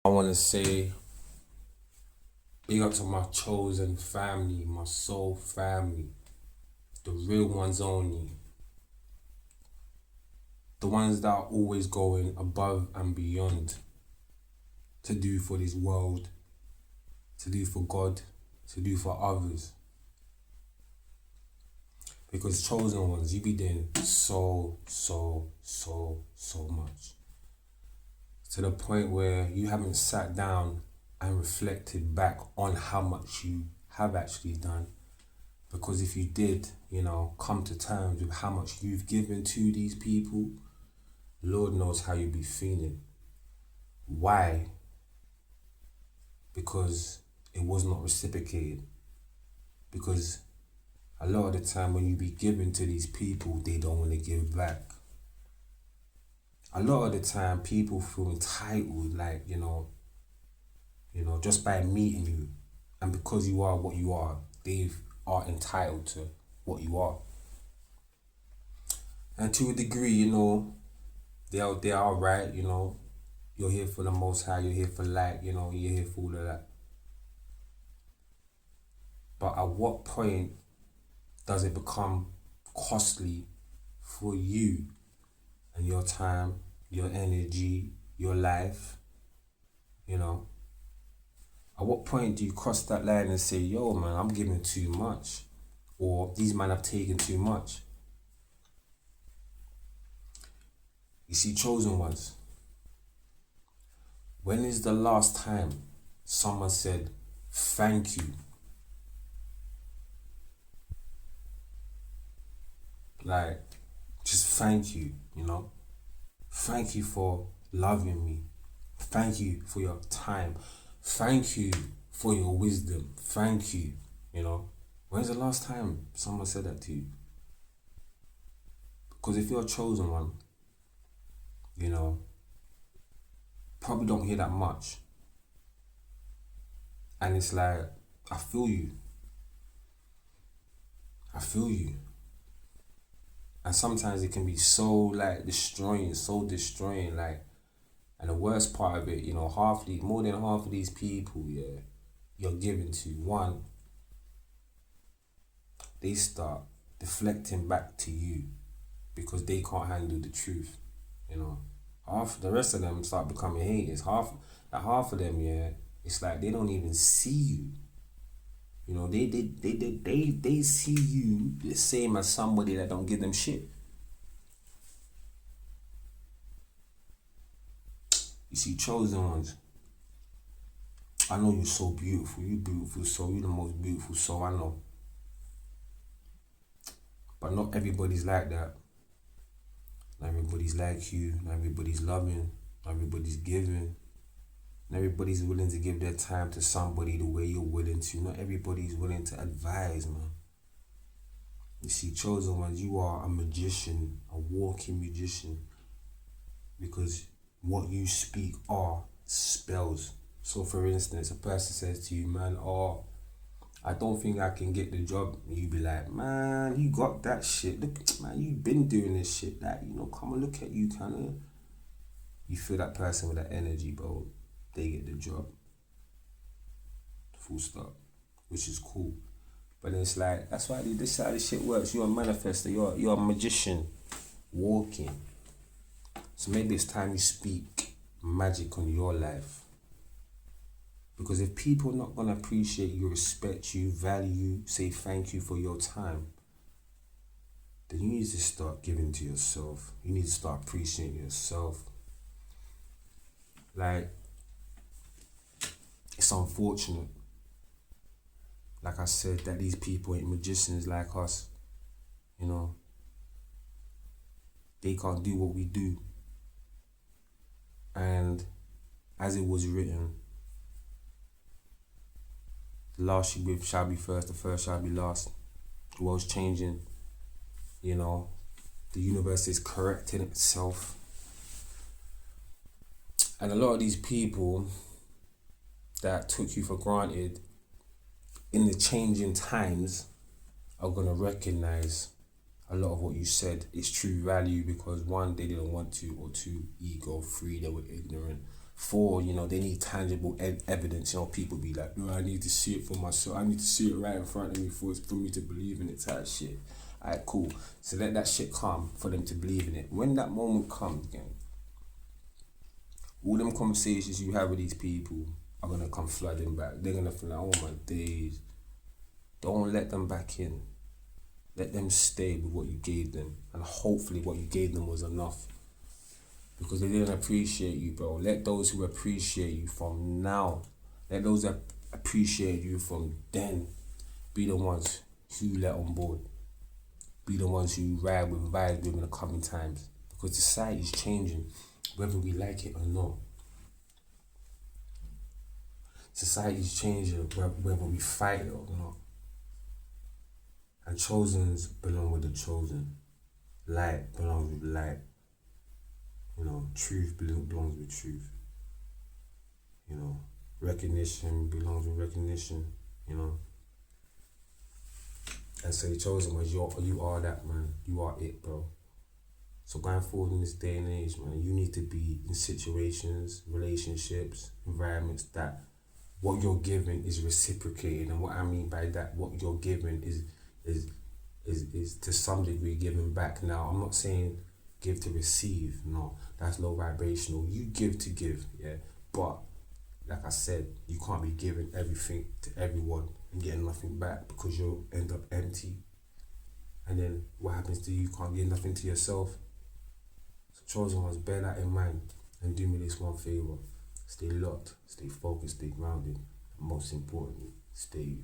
I want to say big up to my chosen family, my soul family, the real ones only, the ones that are always going above and beyond to do for this world, to do for God, to do for others. Because chosen ones, you be doing so much. To the point where you haven't sat down and reflected back on how much you have actually done. Because if you did, come to terms with how much you've given to these people, Lord knows how you'd be feeling. Why? Because it was not reciprocated. Because a lot of the time when you be giving to these people, they don't want to give back. A lot of the time people feel entitled, like, just by meeting you. And because you are what you are, they are entitled to what you are. And to a degree, they are right, you're here for the Most High, you're here for light, you're here for all of that. But at what point does it become costly for you and your time, your energy, your life, At what point do you cross that line and say, yo man, I'm giving too much, or these men have taken too much? You see, chosen ones, when is the last time someone said thank you? Like, just thank you, Thank you for loving me. Thank you for your time. Thank you for your wisdom. Thank you, When's the last time someone said that to you? Because if you're a chosen one, probably don't hear that much. And it's like, I feel you. I feel you. And sometimes it can be so destroying, and the worst part of it, more than half of these people, you're giving to, one, they start deflecting back to you because they can't handle the truth, Half the rest of them start becoming haters. Half of them, it's like they don't even see you. They see you the same as somebody that don't give them shit. You see, chosen ones, I know you're so beautiful. You beautiful soul. You're the most beautiful soul I know. But not everybody's like that. Not everybody's like you. Not everybody's loving. Not everybody's giving. Not everybody's willing to give their time to somebody the way you're willing to. Not everybody's willing to advise, man. You see, chosen ones, you are a magician, a walking magician. Because what you speak are spells. So for instance, a person says to you, man, I don't think I can get the job. You be like, man, you got that shit. Look, man, you've been doing this shit. Come and look at you, kind of. You feel that person with that energy, bro. They get the job. Full stop. Which is cool. But it's like, that's why this is how this shit works. You're a manifester. You're a magician. Walking. So maybe it's time you speak magic on your life. Because if people are not going to appreciate you, respect you, value you, say thank you for your time, then you need to start giving to yourself. You need to start appreciating yourself. Like, it's unfortunate, like I said, that these people ain't magicians like us. They can't do what we do. And as it was written, the last shall be first, the first shall be last. The world's changing, the universe is correcting itself. And a lot of these people that took you for granted in the changing times are going to recognize a lot of what you said is true value because one, they didn't want to, or two, ego, three, they were ignorant. for, you know, they need tangible evidence. You know, people be like, no, I need to see it for myself. I need to see it right in front of me for me to believe in it, type shit. Alright, cool. So let that shit come for them to believe in it. When that moment comes, again, all them conversations you have with these people are gonna come flooding back. They're gonna feel like, oh my days. Don't let them back in. Let them stay with what you gave them. And hopefully what you gave them was enough. Because they didn't appreciate you, bro. Let those who appreciate you from now, let those that appreciate you from then be the ones who let on board. Be the ones who ride with, vibe with in the coming times. Because society's changing, whether we like it or not. Society's changing, whether we fight it or not. And chosens belong with the chosen. Light belongs with light. You know, truth belongs with truth. You know, recognition belongs with recognition. You know. And so the chosen ones, you are that, man. You are it, bro. So going forward in this day and age, man, you need to be in situations, relationships, environments that what you're giving is reciprocated. And what I mean by that, what you're giving is to some degree giving back. Now, I'm not saying give to receive. No, that's low vibrational. You give to give, yeah. But like I said, you can't be giving everything to everyone and getting nothing back, because you'll end up empty. And then what happens to you? You can't give nothing to yourself. So chosen ones, bear that in mind and do me this one favor. Stay locked, stay focused, stay grounded, and most importantly, stay you.